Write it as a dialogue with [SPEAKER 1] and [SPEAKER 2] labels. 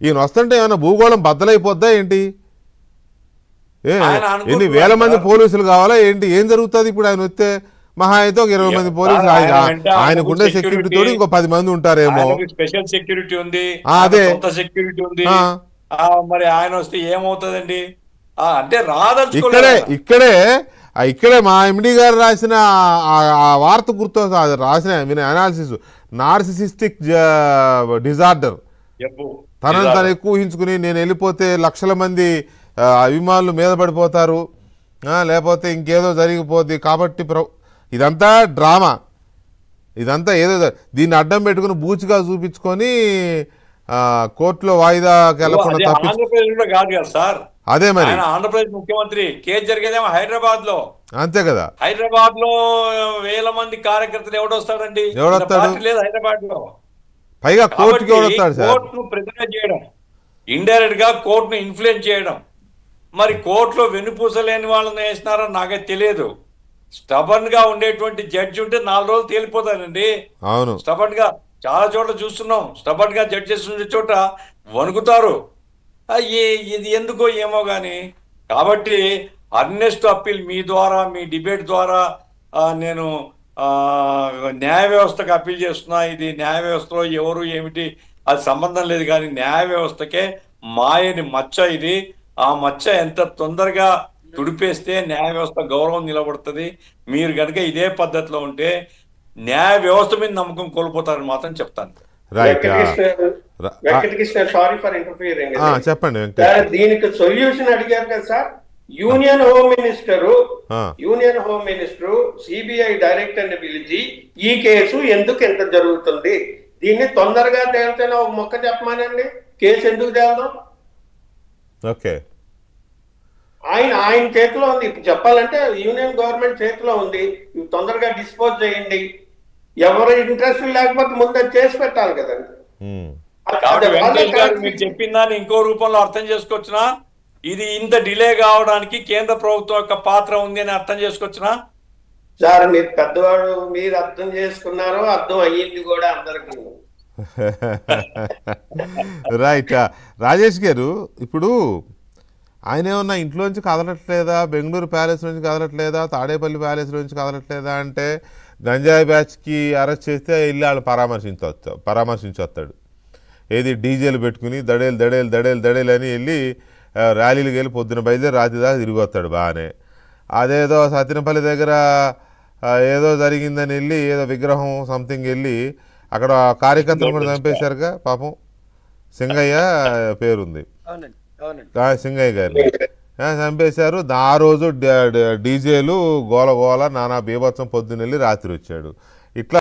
[SPEAKER 1] ఈయన వస్తుంటే ఏమైనా భూగోళం బద్దలైపోద్దా ఏంటి? ఎన్ని వేల మంది పోలీసులు కావాలా ఏంటి? ఏం జరుగుతుంది ఇప్పుడు ఆయన వస్తే? మహా అయితే ఒక 20 మంది పోలీసులు, ఆయనకుండే సెక్యూరిటీ తోడు ఇంకో 10 మంది ఉంటారేమో.
[SPEAKER 2] స్పెషల్ సెక్యూరిటీ ఉంది,
[SPEAKER 1] అదే
[SPEAKER 2] సెక్యూరిటీ ఉంది. మరి ఆయన వస్తే ఏమవుతుందండి? అంటే రాదలుచుకోలేదు.
[SPEAKER 1] ఇక్కడే మా ఎండి గారు రాసిన వార్త గుర్తు రాసిన అనాలిసిస్, నార్సిసిస్టిక్ డిజార్డర్. తనను తను ఎక్కువ ఊహించుకుని నేను వెళ్ళిపోతే లక్షల మంది అభిమానులు మీద పడిపోతారు, లేకపోతే ఇంకేదో జరిగిపోద్ది కాబట్టి ఇదంతా డ్రామా, ఇదంతా ఏదో దీన్ని అడ్డం పెట్టుకుని బూచిగా చూపించుకొని కోర్టులో వాయిదాకి వెళ్లకుండా
[SPEAKER 2] కాదు కదా సార్.
[SPEAKER 1] అదే మరి
[SPEAKER 2] ఆంధ్రప్రదేశ్ ముఖ్యమంత్రి కేసు జరిగేదేమో హైదరాబాద్ లో.
[SPEAKER 1] అంతే కదా,
[SPEAKER 2] హైదరాబాద్ లో వేల మంది కార్యకర్తలు ఎవడొస్తాడండి? లేదు హైదరాబాద్ లో.
[SPEAKER 1] పైగా కోర్టుకి ఎవడొస్తాడు సార్?
[SPEAKER 2] కోర్టును ప్రెజర్ చేయడం, ఇండైరెక్ట్ గా కోర్టును ఇన్ఫ్లుయెన్స్ చేయడం. మరి కోర్టులో వెన్నుపూసలేని వాళ్ళని వేసినారని నాకే తెలియదు. స్టబర్న్ గా ఉండేటువంటి జడ్జి ఉంటే 4 రోజులు తేలిపోతారండి.
[SPEAKER 1] అవును,
[SPEAKER 2] స్టబర్న్ గా చాలా చోట్ల చూస్తున్నాం. స్టబర్న్ గా జడ్జెస్ ఉండే చోట వణుకుతారు. ఇది ఎందుకో ఏమో గాని. కాబట్టి అర్నెస్ట్ అప్పీల్ మీ ద్వారా, మీ డిబేట్ ద్వారా నేను న్యాయ వ్యవస్థకు అప్పీల్ చేస్తున్నా. ఇది న్యాయ వ్యవస్థలో ఎవరు ఏమిటి అది సంబంధం లేదు, కానీ న్యాయ వ్యవస్థకే మాయని మచ్చ ఇది. ఆ మచ్చ ఎంత తొందరగా తుడిపేస్తే న్యాయ వ్యవస్థ గౌరవం నిలబడుతుంది. మీరు కనుక ఇదే పద్ధతిలో ఉంటే న్యాయ వ్యవస్థ మీద నమ్మకం కోల్పోతారని మాత్రం చెప్తాను.
[SPEAKER 1] చెప్పండి.
[SPEAKER 3] దీనికి సొల్యూషన్ అడిగారు కదా sir. Union home minister CBI డైరెక్టర్ని పిలిచి ఈ కేసు ఎందుకు ఎంత జరుగుతుంది, దీన్ని తొందరగా తేలితేనే ఒక మొక్క చెప్పమానండి. కేసు ఎందుకు తేల్దాం?
[SPEAKER 1] ఓకే,
[SPEAKER 3] ఆయన చేతిలో ఉంది. చెప్పాలంటే యూనియన్ గవర్నమెంట్ చేతిలో ఉంది. తొందరగా డిస్పోజ్ చేయండి. ఎవరు ఇంట్రెస్ట్ లేకపోతే ముందు చేసి పెట్టాలి కదండి.
[SPEAKER 2] మీరు చెప్పిన దాన్ని ఇంకో రూపంలో అర్థం చేసుకోవచ్చునా? ఇది ఇంత డిలే కావడానికి కేంద్ర ప్రభుత్వం యొక్క పాత్ర ఉంది అని అర్థం చేసుకోవచ్చునా?
[SPEAKER 3] సార్ మీరు పెద్దవాడు, మీరు అర్థం చేసుకున్నారో అర్థం అయ్యింది కూడా అందరికీ.
[SPEAKER 1] రైట్. రాజేష్ గారు, ఇప్పుడు ఆయన ఏమన్నా ఇంట్లోంచి కదలట్లేదా? బెంగళూరు ప్యాలెస్ నుంచి కదలట్లేదా? తాడేపల్లి ప్యాలెస్ నుంచి కదలట్లేదా? అంటే గంజాయి బ్యాచ్కి అరెస్ట్ చేస్తే వెళ్ళి వాళ్ళు పరామర్శించొస్తాడు. ఏది డీజేలు పెట్టుకుని దడేలు అని వెళ్ళి ర్యాలీలకు వెళ్ళి పొద్దున బయలుదేరి రాత్రి దాకా తిరిగి వస్తాడు బాగానే. అదేదో సత్యనపల్లి దగ్గర ఏదో జరిగిందని వెళ్ళి ఏదో విగ్రహం సంథింగ్ వెళ్ళి అక్కడ కార్యకర్తలు కూడా చంపేశారుగా పాపం. సింగయ్య పేరుంది, సింగయ్య గారిని చంపేశారు. ఆ రోజు డీజేలు గోల నానా బీభత్సం, పొద్దున్నెళ్ళి రాత్రి వచ్చాడు. ఇట్లా